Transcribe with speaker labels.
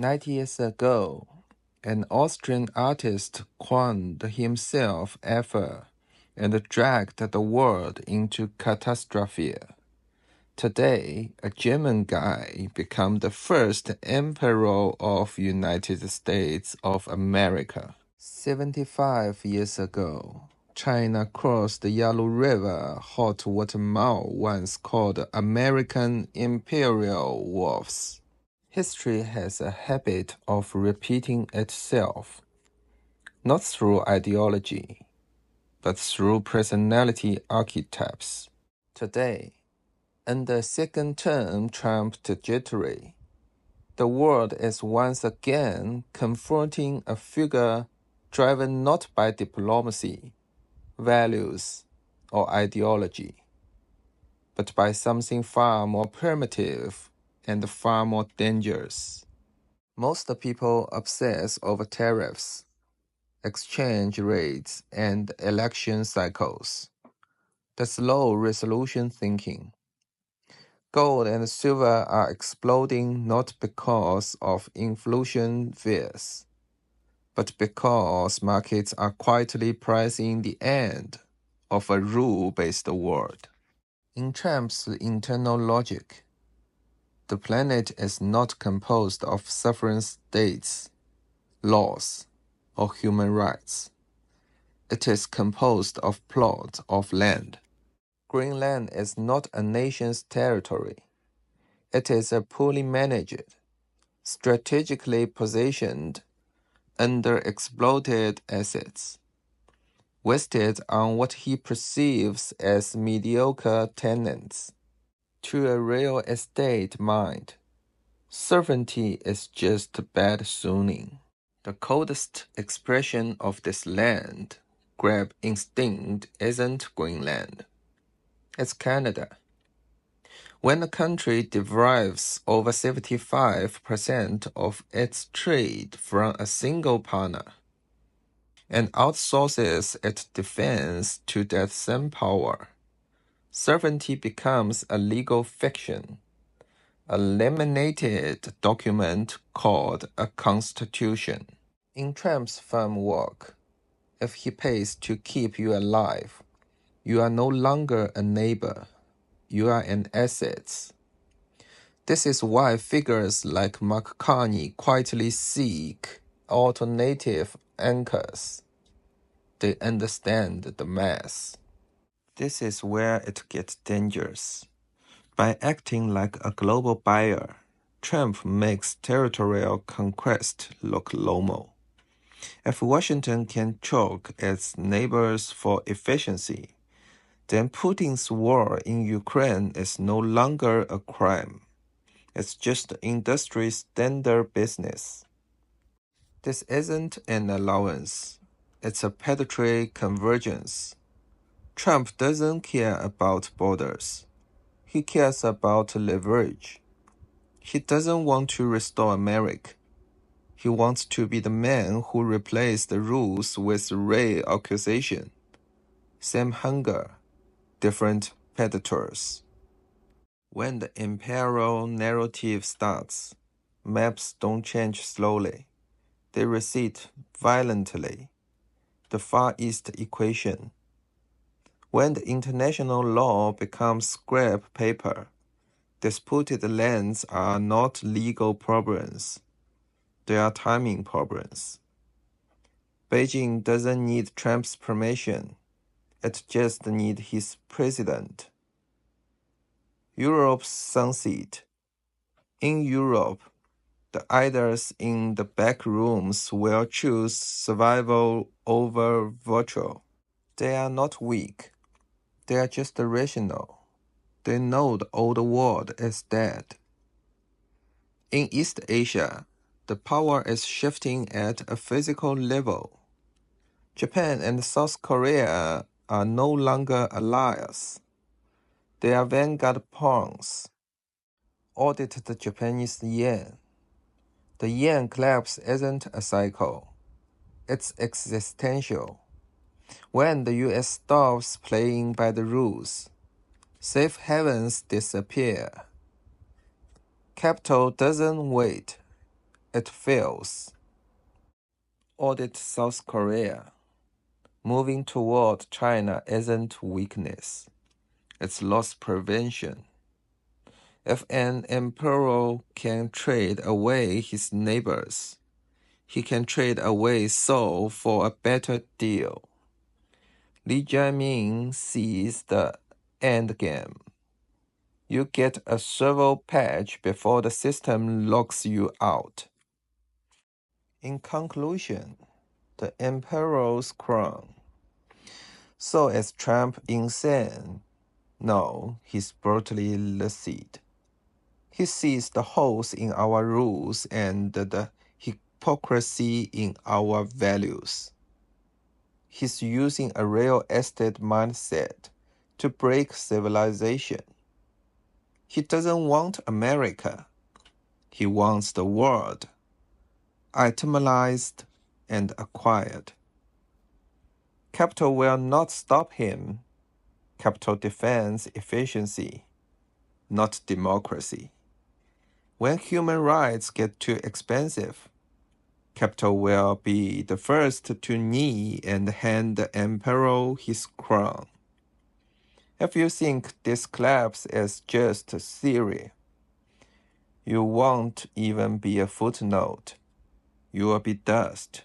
Speaker 1: 90 years ago, an Austrian artist crowned himself ever and dragged the world into catastrophe. Today, a German guy became the first emperor of United States of America. 75 years ago, China crossed the Yalu River, hot what Mao once called American imperial wolves. History has a habit of repeating itself, not through ideology, but through personality archetypes. Today, under second-term Trump trajectory, the world is once again confronting a figure driven not by diplomacy, values, or ideology, but by something far more primitive and far more dangerous. Most people obsess over tariffs, exchange rates, and election cycles. That's low resolution thinking. Gold and silver are exploding not because of inflation fears, but because markets are quietly pricing the end of a rule-based world. In Trump's internal logic, the planet is not composed of sovereign states, laws, or human rights. It is composed of plots of land. Greenland is not a nation's territory. It is a poorly managed, strategically positioned, underexploited assets, wasted on what he perceives as mediocre tenants. To a real estate mind, sovereignty is just bad zoning. The coldest expression of this land grab instinct isn't Greenland. It's Canada. When a country derives over 75% of its trade from a single partner and outsources its defense to that same power, sovereignty becomes a legal fiction, a laminated document called a constitution. In Trump's framework, if he pays to keep you alive, you are no longer a neighbor. You are an asset. This is why figures like Mark Carney quietly seek alternative anchors. They understand the math. This is where it gets dangerous. By acting like a global buyer, Trump makes territorial conquest look local. If Washington can choke its neighbors for efficiency, then Putin's war in Ukraine is no longer a crime. It's just industry standard business. This isn't an allowance. It's a predatory convergence. Trump doesn't care about borders. He cares about leverage. He doesn't want to restore America. He wants to be the man who replaced the rules with Ray accusation. Same hunger, different predators. When the imperial narrative starts, maps don't change slowly. They recede violently. The Far East equation. When the international law becomes scrap paper, disputed lands are not legal problems. They are timing problems. Beijing doesn't need Trump's permission. It just needs his president. Europe's sunset. In Europe, the idols in the back rooms will choose survival over virtual. They are not weak. They are just rational. They know the old world is dead. In East Asia, the power is shifting at a physical level. Japan and South Korea are no longer allies. They are vanguard pawns. Audit the Japanese yen. The yen collapse isn't a cycle. It's existential. When the US stops playing by the rules, safe havens disappear. Capital doesn't wait. it fails. Audit South Korea. Moving toward China isn't weakness. It's loss prevention. If an emperor can trade away his neighbors, he can trade away Seoul for a better deal. Lee Jae-min sees the end game. You get a servo patch before the system locks you out. In conclusion, the emperor's crown. So is Trump insane? No, he's brutally lucid. He sees the holes in our rules and the hypocrisy in our values. He's using a real estate mindset to break civilization. He doesn't want America. He wants the world, itemized and acquired. Capital will not stop him. Capital defends efficiency, not democracy. When human rights get too expensive, capital will be the first to knee and hand the emperor his crown. If you think this collapse is just theory, you won't even be a footnote. You will be dust.